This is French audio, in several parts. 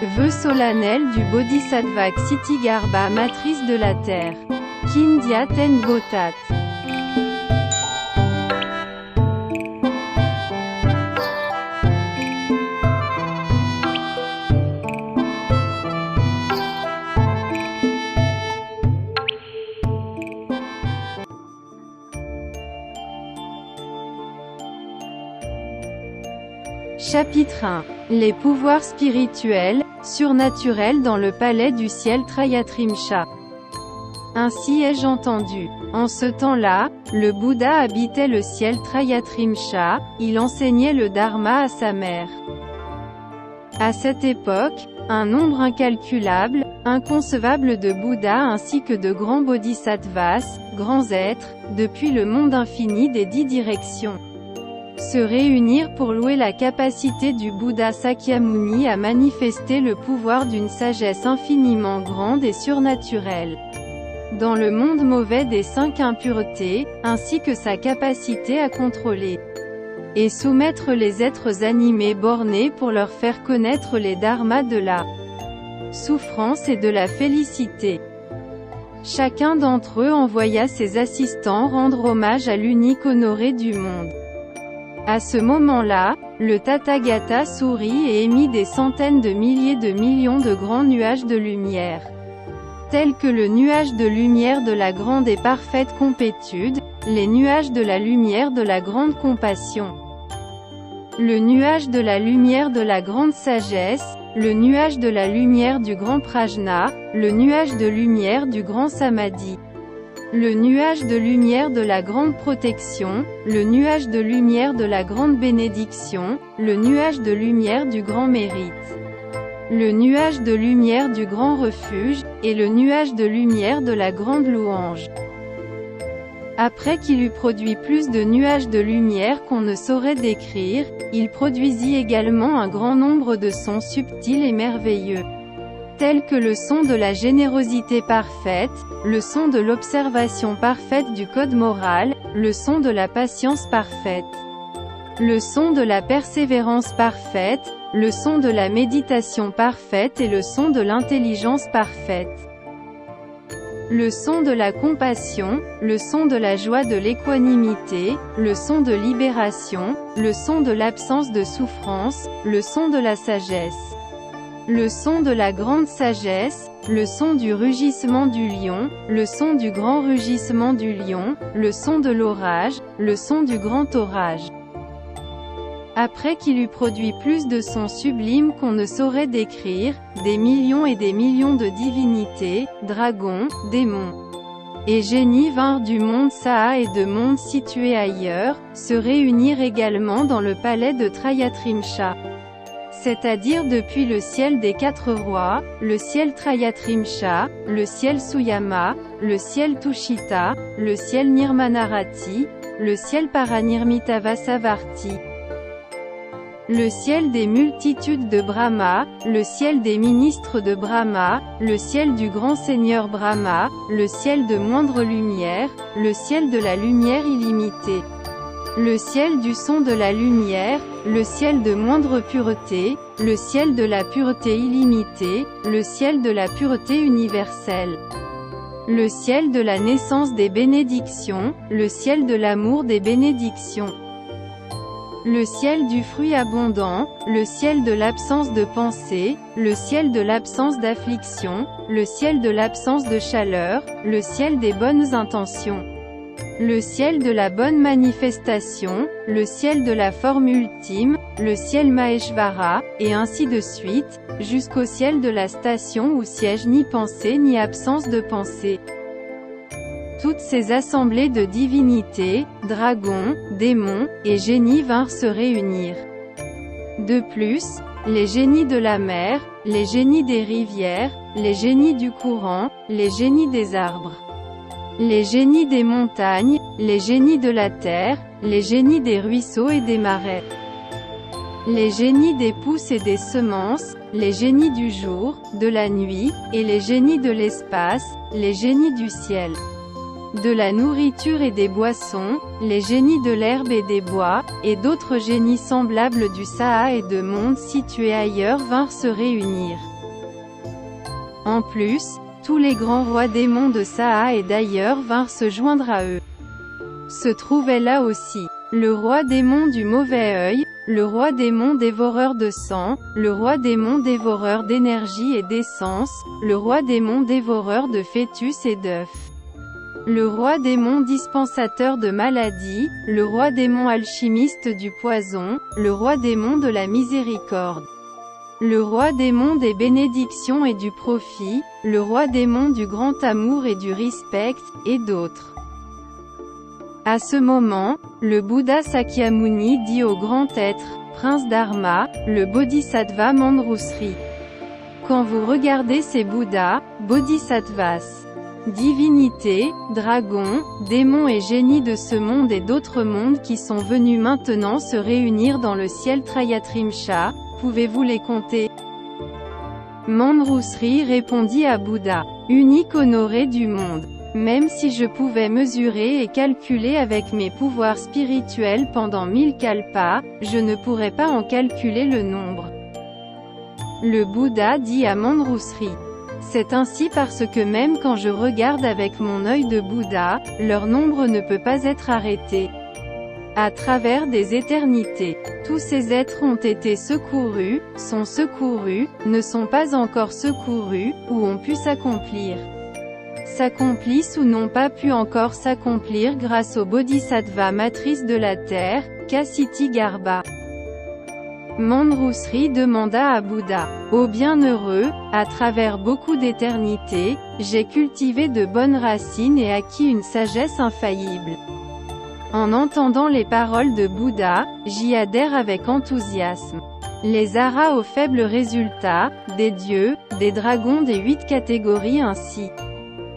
Vœu solennel du Bodhisattva Ksitigarbha, matrice de la terre. Kindya Ten Botat. Chapitre 1. Les pouvoirs spirituels, surnaturels dans le palais du ciel Trayatrimsha. Ainsi ai-je entendu. En ce temps-là, le Bouddha habitait le ciel Trayatrimsha, il enseignait le Dharma à sa mère. À cette époque, un nombre incalculable, inconcevable de Bouddhas ainsi que de grands bodhisattvas, grands êtres, depuis le monde infini des 10 directions, se réunirent pour louer la capacité du Bouddha Sakyamuni à manifester le pouvoir d'une sagesse infiniment grande et surnaturelle dans le monde mauvais des 5 impuretés, ainsi que sa capacité à contrôler et soumettre les êtres animés bornés pour leur faire connaître les dharmas de la souffrance et de la félicité. Chacun d'entre eux envoya ses assistants rendre hommage à l'unique honoré du monde. À ce moment-là, le Tathagata sourit et émit des centaines de milliers de millions de grands nuages de lumière, tels que le nuage de lumière de la grande et parfaite complétude, les nuages de la lumière de la grande compassion, le nuage de la lumière de la grande sagesse, le nuage de la lumière du grand prajna, le nuage de lumière du grand samadhi, le nuage de lumière de la grande protection, le nuage de lumière de la grande bénédiction, le nuage de lumière du grand mérite, le nuage de lumière du grand refuge, et le nuage de lumière de la grande louange. Après qu'il eut produit plus de nuages de lumière qu'on ne saurait décrire, il produisit également un grand nombre de sons subtils et merveilleux, tels que le son de la générosité parfaite, le son de l'observation parfaite du code moral, le son de la patience parfaite, le son de la persévérance parfaite, le son de la méditation parfaite et le son de l'intelligence parfaite, le son de la compassion, le son de la joie de l'équanimité, le son de libération, le son de l'absence de souffrance, le son de la sagesse, le son de la grande sagesse, le son du rugissement du lion, le son du grand rugissement du lion, le son de l'orage, le son du grand orage. Après qu'il eut produit plus de sons sublimes qu'on ne saurait décrire, des millions et des millions de divinités, dragons, démons et génies vinrent du monde Saha et de mondes situés ailleurs, se réunir également dans le palais de Trayatrimsha. C'est-à-dire depuis le ciel des 4 rois, le ciel Trayatrimsha, le ciel Suyama, le ciel Tushita, le ciel Nirmanarati, le ciel Paranirmitavasavarti, le ciel des multitudes de Brahma, le ciel des ministres de Brahma, le ciel du grand Seigneur Brahma, le ciel de moindre lumière, le ciel de la lumière illimitée, le ciel du son de la lumière, le ciel de moindre pureté, le ciel de la pureté illimitée, le ciel de la pureté universelle, le ciel de la naissance des bénédictions, le ciel de l'amour des bénédictions, le ciel du fruit abondant, le ciel de l'absence de pensée, le ciel de l'absence d'affliction, le ciel de l'absence de chaleur, le ciel des bonnes intentions, le ciel de la bonne manifestation, le ciel de la forme ultime, le ciel Maheshvara, et ainsi de suite, jusqu'au ciel de la station où siège ni pensée ni absence de pensée. Toutes ces assemblées de divinités, dragons, démons, et génies vinrent se réunir. De plus, les génies de la mer, les génies des rivières, les génies du courant, les génies des arbres, les génies des montagnes, les génies de la terre, les génies des ruisseaux et des marais, les génies des pousses et des semences, les génies du jour, de la nuit, et les génies de l'espace, les génies du ciel, de la nourriture et des boissons, les génies de l'herbe et des bois, et d'autres génies semblables du Saha et de mondes situés ailleurs vinrent se réunir. En plus, tous les grands rois démons de Saha et d'ailleurs vinrent se joindre à eux. Se trouvait là aussi le roi démon du mauvais œil, le roi démon dévoreur de sang, le roi démon dévoreur d'énergie et d'essence, le roi démon dévoreur de fœtus et d'œufs, le roi démon dispensateur de maladies, le roi démon alchimiste du poison, le roi démon de la miséricorde, le roi démon des bénédictions et du profit, le roi démon du grand amour et du respect, et d'autres. À ce moment, le Bouddha Sakyamuni dit au grand être, prince Dharma, le Bodhisattva Manjusri. Quand vous regardez ces Bouddhas, Bodhisattvas, divinités, dragons, démons et génies de ce monde et d'autres mondes qui sont venus maintenant se réunir dans le ciel Trayatrimsha, pouvez-vous les compter? Manjusri répondit à Bouddha, unique honoré du monde. Même si je pouvais mesurer et calculer avec mes pouvoirs spirituels pendant 1000 kalpas, je ne pourrais pas en calculer le nombre. Le Bouddha dit à Manjusri. C'est ainsi parce que même quand je regarde avec mon œil de Bouddha, leur nombre ne peut pas être arrêté. À travers des éternités, tous ces êtres ont été secourus, sont secourus, ne sont pas encore secourus, ou ont pu s'accomplir. S'accomplissent ou n'ont pas pu encore s'accomplir grâce au Bodhisattva matrice de la terre, Kasiti Garbha. Manjusri demanda à Bouddha, ô bienheureux, à travers beaucoup d'éternités, j'ai cultivé de bonnes racines et acquis une sagesse infaillible. En entendant les paroles de Bouddha, j'y adhère avec enthousiasme. Les aras aux faibles résultats, des dieux, des dragons des 8 catégories ainsi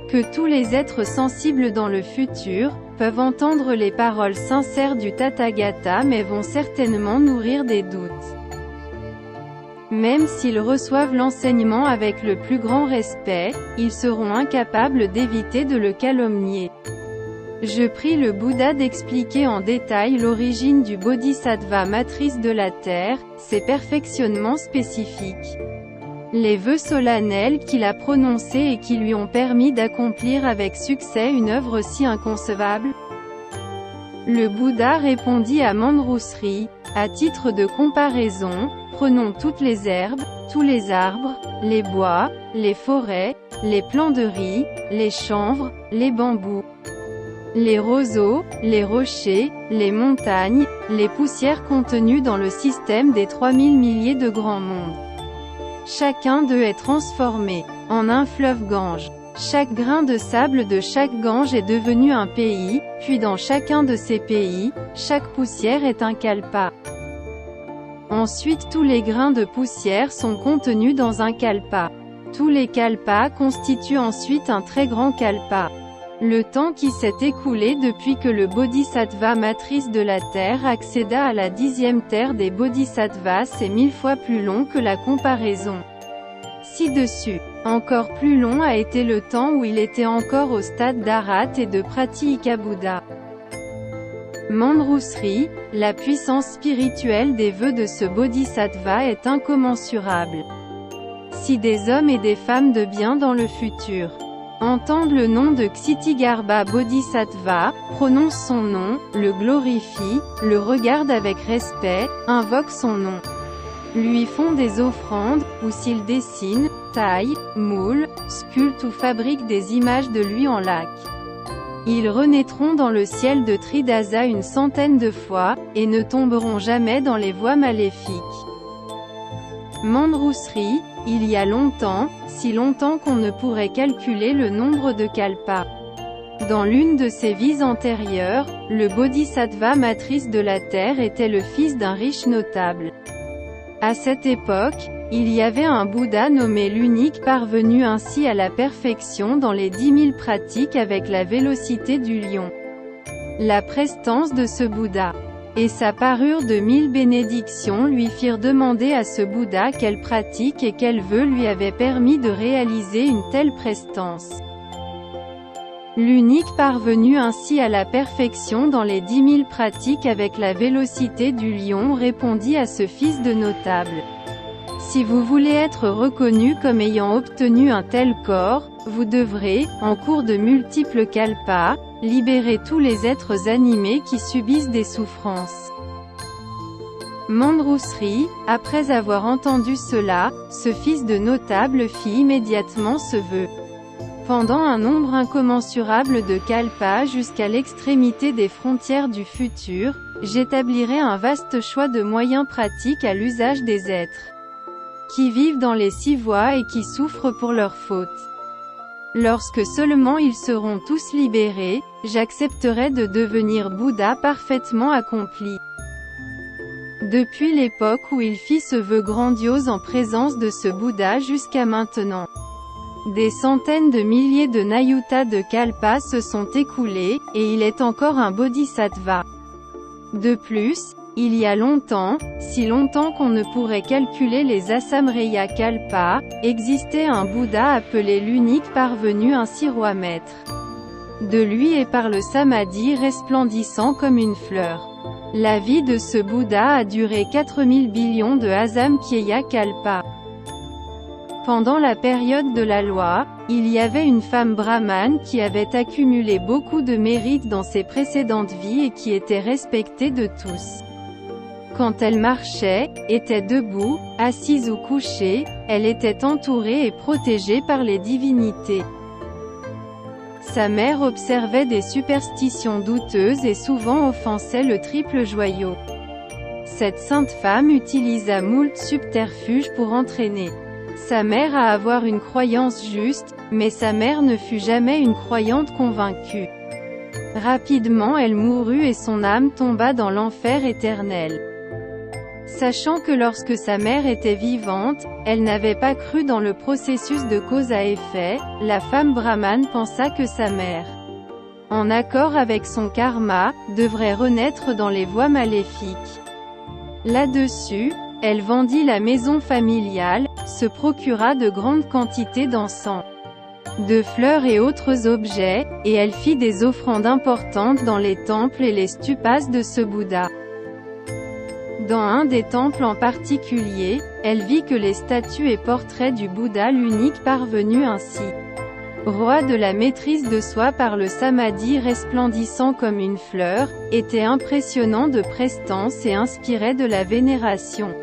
que tous les êtres sensibles dans le futur, peuvent entendre les paroles sincères du Tathagata mais vont certainement nourrir des doutes. Même s'ils reçoivent l'enseignement avec le plus grand respect, ils seront incapables d'éviter de le calomnier. Je prie le Bouddha d'expliquer en détail l'origine du Bodhisattva matrice de la terre, ses perfectionnements spécifiques, les vœux solennels qu'il a prononcés et qui lui ont permis d'accomplir avec succès une œuvre si inconcevable. Le Bouddha répondit à Manjusri, à titre de comparaison, prenons toutes les herbes, tous les arbres, les bois, les forêts, les plants de riz, les chanvres, les bambous, les roseaux, les rochers, les montagnes, les poussières contenues dans le système des 3000 milliers de grands mondes. Chacun d'eux est transformé en un fleuve Gange. Chaque grain de sable de chaque Gange est devenu un pays, puis dans chacun de ces pays, chaque poussière est un kalpa. Ensuite tous les grains de poussière sont contenus dans un kalpa. Tous les kalpas constituent ensuite un très grand kalpa. Le temps qui s'est écoulé depuis que le Bodhisattva matrice de la Terre accéda à la 10e terre des Bodhisattvas est 1000 fois plus long que la comparaison ci-dessus. Encore plus long a été le temps où il était encore au stade d'Arat et de Pratyekabuddha. Manjusri, la puissance spirituelle des vœux de ce Bodhisattva est incommensurable. Si des hommes et des femmes de bien dans le futur entendent le nom de Ksitigarbha Bodhisattva, prononcent son nom, le glorifient, le regardent avec respect, invoquent son nom, lui font des offrandes, ou s'ils dessinent, taillent, moulent, sculptent ou fabriquent des images de lui en lac. Ils renaîtront dans le ciel de Tridasa une centaine de fois, et ne tomberont jamais dans les voies maléfiques. Manjusri, il y a longtemps, si longtemps qu'on ne pourrait calculer le nombre de kalpas. Dans l'une de ses vies antérieures, le Bodhisattva matrice de la Terre était le fils d'un riche notable. À cette époque, il y avait un Bouddha nommé l'unique parvenu ainsi à la perfection dans les 10 000 pratiques avec la vélocité du lion. La prestance de ce Bouddha et sa parure de 1000 bénédictions lui firent demander à ce Bouddha quelle pratique et quel vœu lui avait permis de réaliser une telle prestance. L'unique parvenu ainsi à la perfection dans les 10 000 pratiques avec la vélocité du lion répondit à ce fils de notable. Si vous voulez être reconnu comme ayant obtenu un tel corps, vous devrez, en cours de multiples kalpas, libérer tous les êtres animés qui subissent des souffrances. Manjusri, après avoir entendu cela, ce fils de notable fit immédiatement ce vœu. Pendant un nombre incommensurable de kalpas jusqu'à l'extrémité des frontières du futur, j'établirai un vaste choix de moyens pratiques à l'usage des êtres qui vivent dans les 6 voies et qui souffrent pour leurs fautes. Lorsque seulement ils seront tous libérés, j'accepterai de devenir Bouddha parfaitement accompli. Depuis l'époque où il fit ce vœu grandiose en présence de ce Bouddha jusqu'à maintenant, des centaines de milliers de Nayuta de kalpas se sont écoulés, et il est encore un bodhisattva. De plus, il y a longtemps, si longtemps qu'on ne pourrait calculer les Asamreya kalpas, existait un Bouddha appelé l'unique parvenu ainsi roi maître. De lui et par le samadhi resplendissant comme une fleur. La vie de ce Bouddha a duré 4000 billions de Asamkhyeya kalpas. Pendant la période de la loi, il y avait une femme brahmane qui avait accumulé beaucoup de mérites dans ses précédentes vies et qui était respectée de tous. Quand elle marchait, était debout, assise ou couchée, elle était entourée et protégée par les divinités. Sa mère observait des superstitions douteuses et souvent offensait le triple joyau. Cette sainte femme utilisa moult subterfuges pour entraîner sa mère à avoir une croyance juste, mais sa mère ne fut jamais une croyante convaincue. Rapidement elle mourut et son âme tomba dans l'enfer éternel. Sachant que lorsque sa mère était vivante, elle n'avait pas cru dans le processus de cause à effet, la femme brahmane pensa que sa mère, en accord avec son karma, devrait renaître dans les voies maléfiques. Là-dessus, elle vendit la maison familiale, se procura de grandes quantités d'encens, de fleurs et autres objets, et elle fit des offrandes importantes dans les temples et les stupas de ce Bouddha. Dans un des temples en particulier, elle vit que les statues et portraits du Bouddha l'unique parvenu ainsi, roi de la maîtrise de soi par le samadhi resplendissant comme une fleur, étaient impressionnants de prestance et inspiraient de la vénération.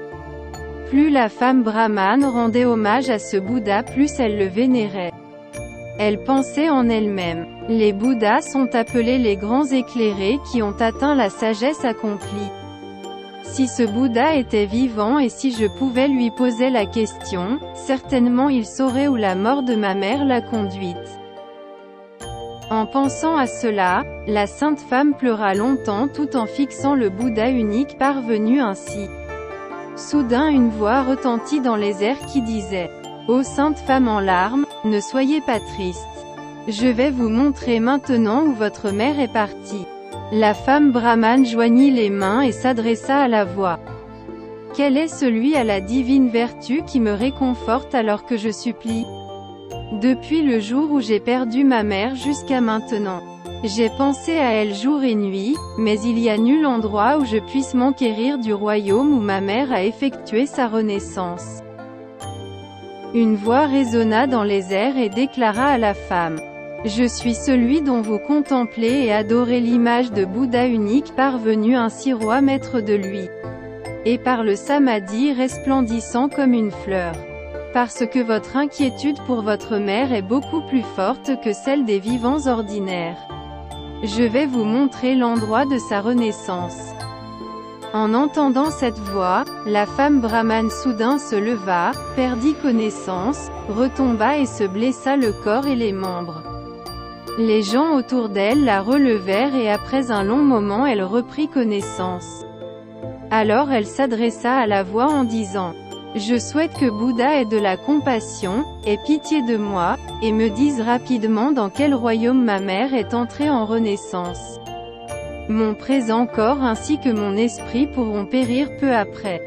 Plus la femme brahmane rendait hommage à ce Bouddha, plus elle le vénérait. Elle pensait en elle-même. Les Bouddhas sont appelés les grands éclairés qui ont atteint la sagesse accomplie. Si ce Bouddha était vivant et si je pouvais lui poser la question, certainement il saurait où la mort de ma mère l'a conduite. En pensant à cela, la sainte femme pleura longtemps tout en fixant le Bouddha unique parvenu ainsi. Soudain une voix retentit dans les airs qui disait « Ô sainte femme en larmes, ne soyez pas triste. Je vais vous montrer maintenant où votre mère est partie. » La femme brahmane joignit les mains et s'adressa à la voix. « Quel est celui à la divine vertu qui me réconforte alors que je supplie? Depuis le jour où j'ai perdu ma mère jusqu'à maintenant, j'ai pensé à elle jour et nuit, mais il y a nul endroit où je puisse m'enquérir du royaume où ma mère a effectué sa renaissance. » Une voix résonna dans les airs et déclara à la femme. Je suis celui dont vous contemplez et adorez l'image de Bouddha unique parvenu ainsi roi maître de lui. Et par le samadhi resplendissant comme une fleur. Parce que votre inquiétude pour votre mère est beaucoup plus forte que celle des vivants ordinaires. Je vais vous montrer l'endroit de sa renaissance. En entendant cette voix, la femme brahmane soudain se leva, perdit connaissance, retomba et se blessa le corps et les membres. Les gens autour d'elle la relevèrent et après un long moment elle reprit connaissance. Alors elle s'adressa à la voix en disant « Je souhaite que Bouddha ait de la compassion, ait pitié de moi, et me dise rapidement dans quel royaume ma mère est entrée en renaissance. Mon présent corps ainsi que mon esprit pourront périr peu après. »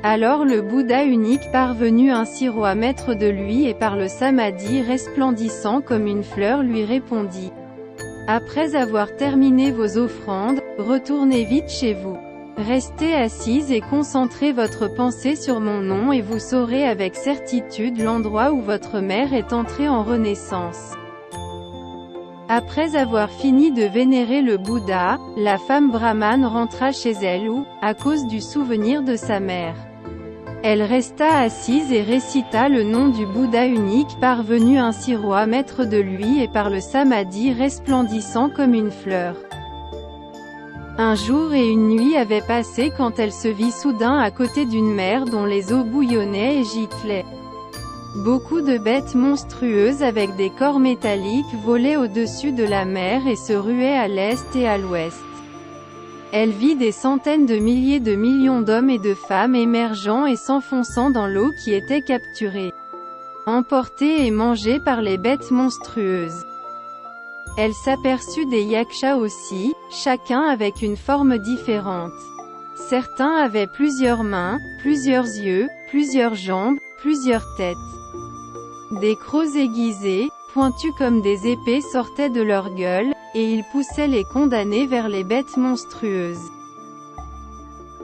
Alors le Bouddha unique parvenu ainsi roi maître de lui et par le samadhi resplendissant comme une fleur lui répondit. Après avoir terminé vos offrandes, retournez vite chez vous. Restez assise et concentrez votre pensée sur mon nom et vous saurez avec certitude l'endroit où votre mère est entrée en renaissance. Après avoir fini de vénérer le Bouddha, la femme brahmane rentra chez elle où, à cause du souvenir de sa mère, elle resta assise et récita le nom du Bouddha unique parvenu ainsi roi maître de lui et par le samadhi resplendissant comme une fleur. Un jour et une nuit avaient passé quand elle se vit soudain à côté d'une mer dont les eaux bouillonnaient et giclaient. Beaucoup de bêtes monstrueuses avec des corps métalliques volaient au-dessus de la mer et se ruaient à l'est et à l'ouest. Elle vit des centaines de milliers de millions d'hommes et de femmes émergeant et s'enfonçant dans l'eau qui était capturée, emportée et mangée par les bêtes monstrueuses. Elle s'aperçut des yakshas aussi, chacun avec une forme différente. Certains avaient plusieurs mains, plusieurs yeux, plusieurs jambes, plusieurs têtes. Des crocs aiguisés, pointus comme des épées sortaient de leur gueule, et ils poussaient les condamnés vers les bêtes monstrueuses.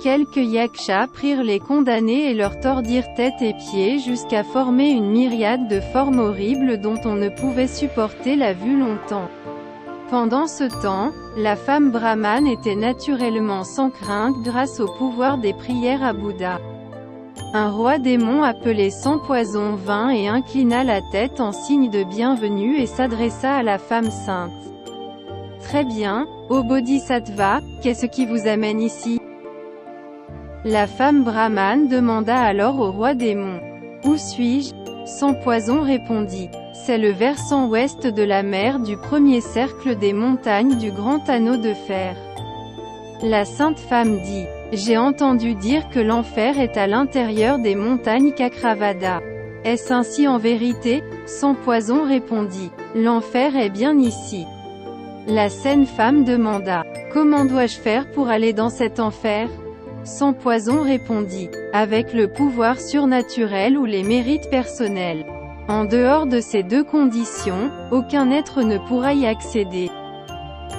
Quelques yakshas prirent les condamnés et leur tordirent tête et pieds jusqu'à former une myriade de formes horribles dont on ne pouvait supporter la vue longtemps. Pendant ce temps, la femme brahmane était naturellement sans crainte grâce au pouvoir des prières à Bouddha. Un roi démon appelé Sans Poison vint et inclina la tête en signe de bienvenue et s'adressa à la femme sainte. « Très bien, ô Bodhisattva, qu'est-ce qui vous amène ici ?» La femme brahmane demanda alors au roi démon. « Où suis-je » Sans Poison répondit. « C'est le versant ouest de la mer du premier cercle des montagnes du grand anneau de fer. » La sainte femme dit. J'ai entendu dire que l'enfer est à l'intérieur des montagnes Cakravada. Est-ce ainsi en vérité? Sans Poison répondit. L'enfer est bien ici. La saine femme demanda. Comment dois-je faire pour aller dans cet enfer? Sans Poison répondit. Avec le pouvoir surnaturel ou les mérites personnels. En dehors de ces deux conditions, aucun être ne pourra y accéder.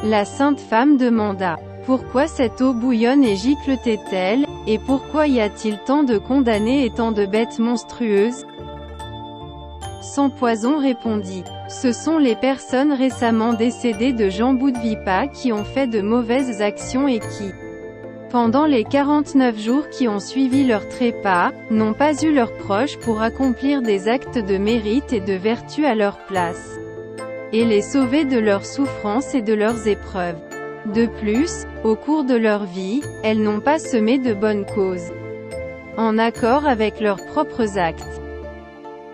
La sainte femme demanda. Pourquoi cette eau bouillonne et gicle-t-elle, et pourquoi y a-t-il tant de condamnés et tant de bêtes monstrueuses? Sans Poison répondit. Ce sont les personnes récemment décédées de Jambudvipa qui ont fait de mauvaises actions et qui, pendant les 49 jours qui ont suivi leur trépas, n'ont pas eu leurs proches pour accomplir des actes de mérite et de vertu à leur place, et les sauver de leurs souffrances et de leurs épreuves. De plus, au cours de leur vie, elles n'ont pas semé de bonnes causes, en accord avec leurs propres actes.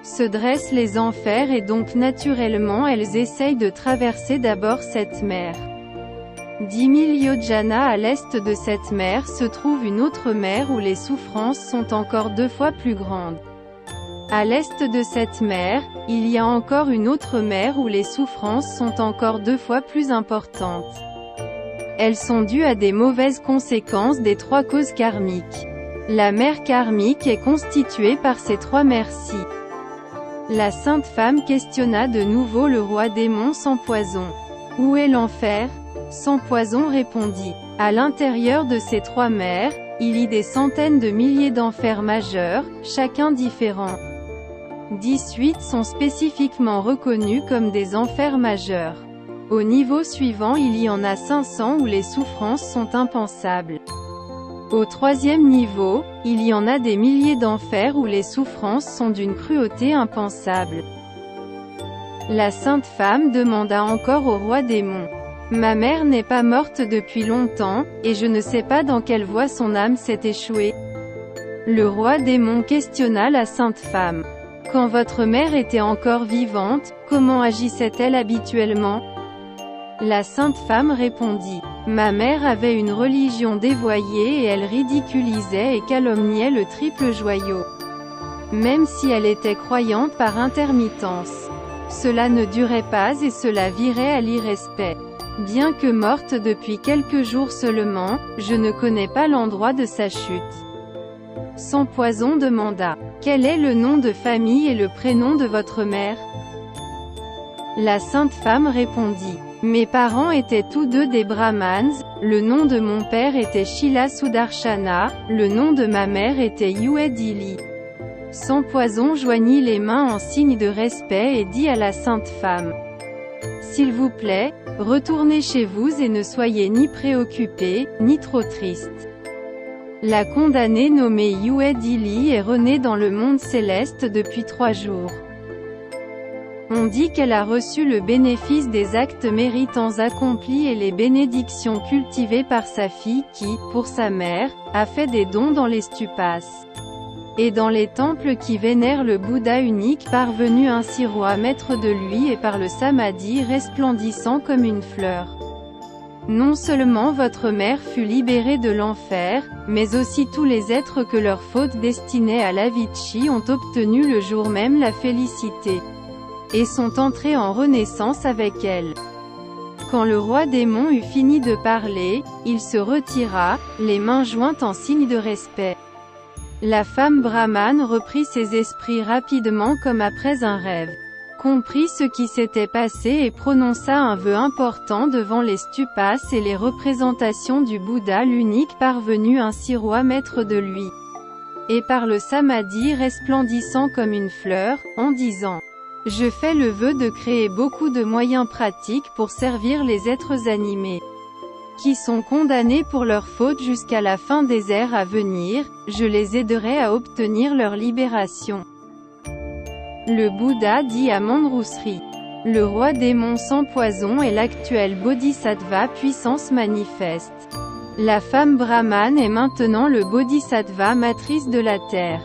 Se dressent les enfers et donc naturellement elles essayent de traverser d'abord cette mer. 10 000 yojana à l'est de cette mer se trouve une autre mer où les souffrances sont encore 2 fois plus grandes. À l'est de cette mer, il y a encore une autre mer où les souffrances sont encore 2 fois plus importantes. Elles sont dues à des mauvaises conséquences des 3 causes karmiques. La mer karmique est constituée par ces 3 mers-ci. La sainte femme questionna de nouveau le roi démon Sans Poison. Où est l'enfer? Sans Poison répondit. À l'intérieur de ces 3 mers, il y a des centaines de milliers d'enfers majeurs, chacun différent. 18 sont spécifiquement reconnus comme des enfers majeurs. Au niveau suivant il y en a 500 où les souffrances sont impensables. Au 3e niveau, il y en a des milliers d'enfers où les souffrances sont d'une cruauté impensable. La sainte femme demanda encore au roi démon. Ma mère n'est pas morte depuis longtemps, et je ne sais pas dans quelle voie son âme s'est échouée. Le roi démon questionna la sainte femme. Quand votre mère était encore vivante, comment agissait-elle habituellement? La sainte femme répondit. Ma mère avait une religion dévoyée et elle ridiculisait et calomniait le triple joyau. Même si elle était croyante par intermittence. Cela ne durait pas et cela virait à l'irrespect. Bien que morte depuis quelques jours seulement, je ne connais pas l'endroit de sa chute. Sans Poison demanda. Quel est le nom de famille et le prénom de votre mère? La sainte femme répondit. Mes parents étaient tous deux des brahmanes, le nom de mon père était Shila Sudarshana, le nom de ma mère était Yuedili. Sans Poison joignit les mains en signe de respect et dit à la sainte femme: S'il vous plaît, retournez chez vous et ne soyez ni préoccupés, ni trop tristes. La condamnée nommée Yuedili est renée dans le monde céleste depuis 3 jours. On dit qu'elle a reçu le bénéfice des actes méritants accomplis et les bénédictions cultivées par sa fille qui, pour sa mère, a fait des dons dans les stupas et dans les temples qui vénèrent le Bouddha unique parvenu ainsi roi maître de lui et par le samadhi resplendissant comme une fleur. Non seulement votre mère fut libérée de l'enfer, mais aussi tous les êtres que leurs fautes destinaient à l'avicii ont obtenu le jour même la félicité et sont entrés en renaissance avec elle. Quand le roi démon eut fini de parler, il se retira, les mains jointes en signe de respect. La femme brahmane reprit ses esprits rapidement comme après un rêve, comprit ce qui s'était passé et prononça un vœu important devant les stupas et les représentations du Bouddha l'unique parvenu ainsi roi maître de lui, et par le samadhi resplendissant comme une fleur, en disant: Je fais le vœu de créer beaucoup de moyens pratiques pour servir les êtres animés qui sont condamnés pour leurs fautes jusqu'à la fin des ères à venir, je les aiderai à obtenir leur libération. Le Bouddha dit à Manjusri. Le roi démon sans poison est l'actuel bodhisattva puissance manifeste. La femme brahmane est maintenant le bodhisattva matrice de la terre.